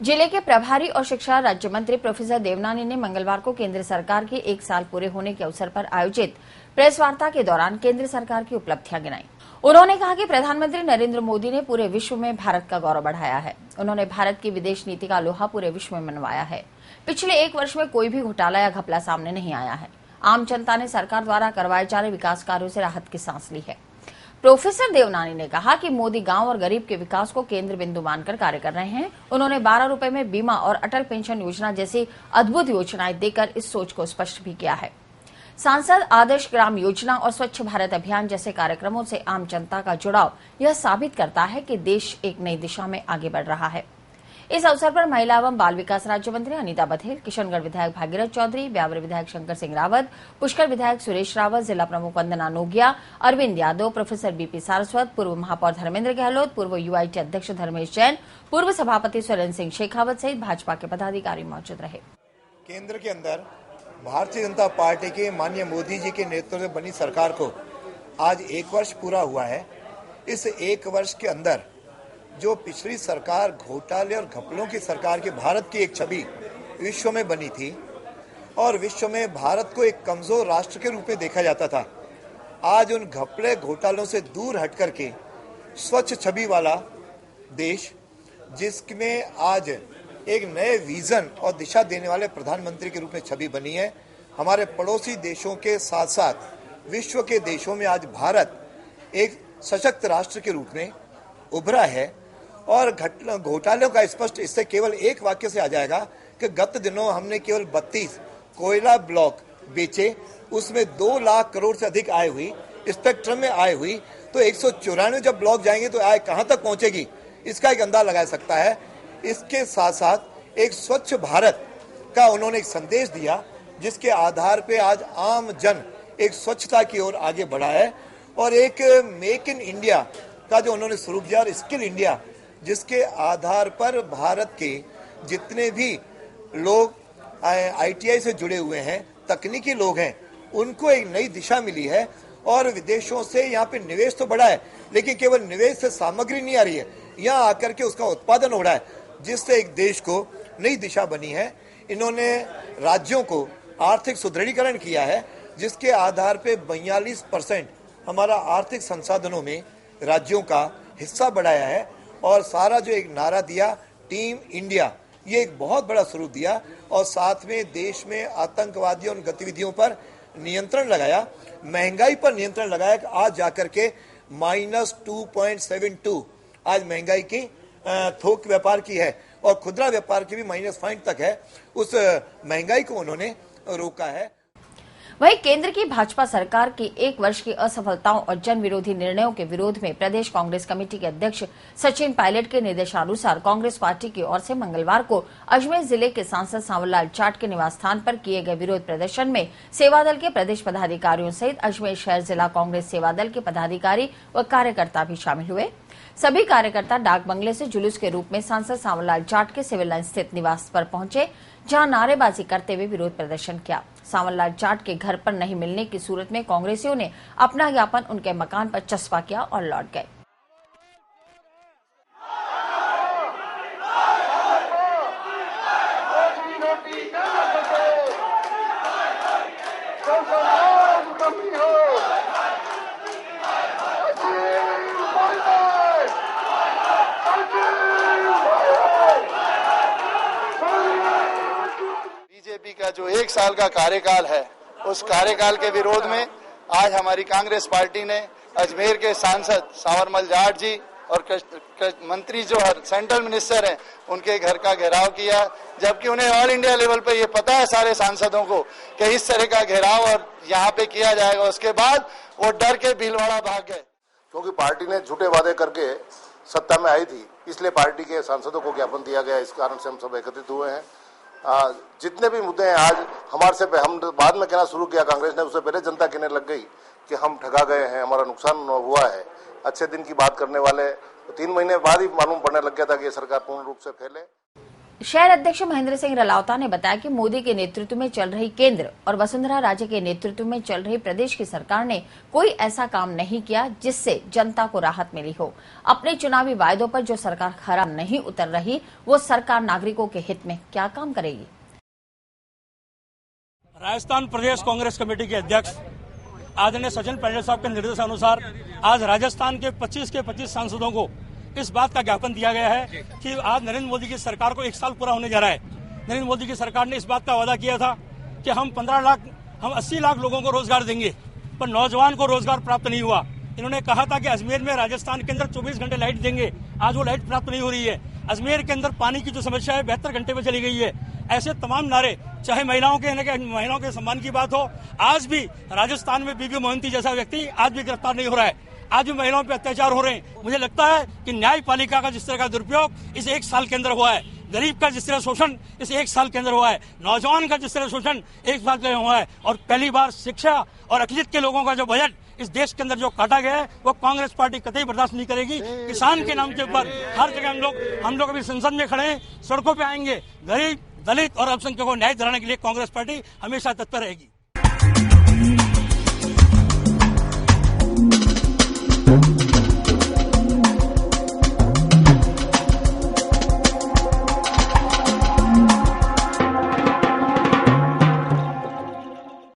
जिले के प्रभारी और शिक्षा राज्य मंत्री प्रोफेसर देवनानी ने मंगलवार को केंद्र सरकार के 1 साल पूरे होने के अवसर पर आयोजित प्रेस वार्ता के दौरान केंद्र सरकार की उपलब्धियां गिनाई। उन्होंने कहा कि प्रधानमंत्री नरेंद्र मोदी ने पूरे विश्व में भारत का गौरव बढ़ाया है। उन्होंने भारत की विदेश नीति का लोहा पूरे विश्व में मनवाया है। पिछले 1 वर्ष में कोई भी घोटाला या घपला सामने नहीं आया है। आम जनता ने सरकार द्वारा करवाए जा रहे विकास कार्यों से राहत की सांस ली है। प्रोफेसर देवनानी ने कहा कि मोदी गांव और गरीब के विकास को केंद्र बिंदु मानकर कार्य कर रहे हैं। उन्होंने 12 रुपए में बीमा और अटल पेंशन योजना जैसी अद्भुत योजनाएं देकर इस सोच को स्पष्ट भी किया है। सांसद आदर्श ग्राम योजना और स्वच्छ भारत अभियान जैसे कार्यक्रमों से आम जनता का जुड़ाव यह साबित करता है कि देश एक नई दिशा में आगे बढ़ रहा है। इस अवसर पर महिला एवं बाल विकास राज्य मंत्री अनीता बघेल, किशनगढ़ विधायक भागीरथ चौधरी, ब्यावर विधायक शंकर सिंह रावत, पुष्कर विधायक सुरेश रावत, जिला प्रमुख वंदना नोगिया, अरविंद यादव, प्रोफेसर बीपी सारस्वत, पूर्व महापौर धर्मेंद्र गहलोत, पूर्व यूआईटी अध्यक्ष धर्मेश जैन, पूर्व सभापति सुरेंद्र सिंह शेखावत सहित भाजपा के पदाधिकारी मौजूद रहे। केंद्र के अंदर भारतीय जनता पार्टी के माननीय मोदी जी के नेतृत्व में बनी सरकार को आज 1 वर्ष पूरा हुआ है। इस 1 वर्ष के अंदर जो पिछली सरकार घोटाले और घपलों की सरकार की भारत की एक छवि विश्व में बनी थी और विश्व में भारत को एक कमजोर राष्ट्र के रूप में देखा जाता था, आज उन घपले घोटालों से दूर हट करके स्वच्छ छवि वाला देश, जिसमें आज एक नए विजन और दिशा देने वाले प्रधानमंत्री के रूप में छवि बनी है। हमारे पड़ोसी देशों के साथ साथ विश्व के देशों में आज भारत एक सशक्त राष्ट्र के रूप में उभरा है। और घोटालों का स्पष्ट इससे केवल एक वाक्य से आ जाएगा कि गत दिनों हमने केवल 32 कोयला ब्लॉक बेचे, उसमें 2 लाख करोड़ से अधिक आय हुई, स्पेक्ट्रम में आय हुई, तो 194 जब ब्लॉक जाएंगे तो आय कहां तक पहुंचेगी, इसका एक अंदाजा लगा सकता है। इसके साथ साथ एक स्वच्छ भारत का उन्होंने एक संदेश दिया, जिसके आधार पे आज आम जन एक स्वच्छता की ओर आगे बढ़ा है। और एक मेक इन इंडिया का जो उन्होंने स्वरूप दिया और स्किल इंडिया, जिसके आधार पर भारत के जितने भी लोग आईटीआई से जुड़े हुए हैं, तकनीकी लोग हैं, उनको एक नई दिशा मिली है। और विदेशों से यहाँ पे निवेश तो बढ़ा है, लेकिन केवल निवेश से सामग्री नहीं आ रही है, यहाँ आकर के उसका उत्पादन हो रहा है, जिससे एक देश को नई दिशा बनी है। इन्होंने राज्यों को आर्थिक सुदृढ़ीकरण किया है, जिसके आधार पे 42% हमारा आर्थिक संसाधनों में राज्यों का हिस्सा बढ़ाया है। और सारा जो एक नारा दिया टीम इंडिया, ये एक बहुत बड़ा स्वरूप दिया। और साथ में देश में आतंकवादियों और गतिविधियों पर नियंत्रण लगाया, महंगाई पर नियंत्रण लगाया। आज जाकर के -2.72 आज महंगाई की थोक व्यापार की है और खुदरा व्यापार की भी -5 तक है। उस महंगाई को उन्होंने रोका है। वहीं केंद्र की भाजपा सरकार की 1 वर्ष की असफलताओं और जन विरोधी निर्णयों के विरोध में प्रदेश कांग्रेस कमेटी के अध्यक्ष सचिन पायलट के निर्देशानुसार कांग्रेस पार्टी की ओर से मंगलवार को अजमेर जिले के सांसद सांवरलाल जाट के निवास स्थान पर किए गए विरोध प्रदर्शन में सेवादल के प्रदेश पदाधिकारियों सहित अजमेर शहर जिला कांग्रेस सेवादल के पदाधिकारी व कार्यकर्ता भी शामिल हुए। सभी कार्यकर्ता डाक बंगले से जुलूस के रूप में सांसद सांवरलाल जाट के सिविल लाइन स्थित निवास पर पहुंचे, जहां नारेबाजी करते हुए विरोध प्रदर्शन किया। सांवरलाल जाट के घर पर नहीं मिलने की सूरत में कांग्रेसियों ने अपना ज्ञापन उनके मकान पर चस्पा किया और लौट गए। बीजेपी का जो 1 साल का कार्यकाल है, उस कार्यकाल के विरोध में आज हमारी कांग्रेस पार्टी ने अजमेर के सांसद सांवरलाल जाट जी और मंत्री जो सेंट्रल मिनिस्टर हैं, उनके घर का घेराव किया, जबकि उन्हें ऑल इंडिया लेवल पे ये पता है सारे सांसदों को कि इस तरह का घेराव और यहाँ पे किया जाएगा। उसके बाद वो डर के भीलवाड़ा भाग गए, क्योंकि पार्टी ने झूठे वादे करके सत्ता में आई थी, इसलिए पार्टी के सांसदों को ज्ञापन दिया गया। इस कारण से हम सब एकत्रित हुए हैं। जितने भी मुद्दे हैं आज हमारे से हम बाद में कहना शुरू किया कांग्रेस ने, उससे पहले जनता कहने लग गई कि हम ठगा गए हैं, हमारा नुकसान हुआ है। अच्छे दिन की बात करने वाले 3 महीने बाद ही मालूम पड़ने लग गया था कि ये सरकार पूर्ण रूप से फैले। शहर अध्यक्ष महेंद्र सिंह रलावता ने बताया कि मोदी के नेतृत्व में चल रही केंद्र और वसुंधरा राजे के नेतृत्व में चल रही प्रदेश की सरकार ने कोई ऐसा काम नहीं किया जिससे जनता को राहत मिली हो। अपने चुनावी वायदों पर जो सरकार खरा नहीं उतर रही, वो सरकार नागरिकों के हित में क्या काम करेगी। राजस्थान प्रदेश कांग्रेस कमेटी के अध्यक्ष आदरणीय सचिन पायलट साहब के निर्देशानुसार आज राजस्थान के 25 के 25 सांसदों को इस बात का ज्ञापन दिया गया है कि आज नरेंद्र मोदी की सरकार को 1 साल पूरा होने जा रहा है। नरेंद्र मोदी की सरकार ने इस बात का वादा किया था कि हम 80 लाख लोगों को रोजगार देंगे, पर नौजवान को रोजगार प्राप्त नहीं हुआ। इन्होंने कहा था कि अजमेर में राजस्थान के अंदर 24 घंटे लाइट देंगे, आज वो लाइट प्राप्त नहीं हो रही है। अजमेर के अंदर पानी की जो समस्या है 72 घंटे में चली गई है। ऐसे तमाम नारे, चाहे महिलाओं के सम्मान की बात हो, आज भी राजस्थान में बीबी मोहंती जैसा व्यक्ति आज भी गिरफ्तार नहीं हो रहा है। आज भी महिलाओं पे अत्याचार हो रहे हैं। मुझे लगता है कि न्यायपालिका का जिस तरह का दुरुपयोग इस 1 साल के अंदर हुआ है, गरीब का जिस तरह शोषण इस 1 साल के अंदर हुआ है, नौजवान का जिस तरह शोषण 1 साल के अंदर हुआ है, और पहली बार शिक्षा और अखिलियत के लोगों का जो बजट इस देश के अंदर जो काटा गया है, वो कांग्रेस पार्टी कतई बर्दाश्त नहीं करेगी। किसान के नाम के ऊपर हर जगह हम लोग अभी संसद में खड़े हैं, सड़कों पे आएंगे। गरीब, दलित और अल्पसंख्यकों को न्याय दिलाने के लिए कांग्रेस पार्टी हमेशा तत्पर रहेगी।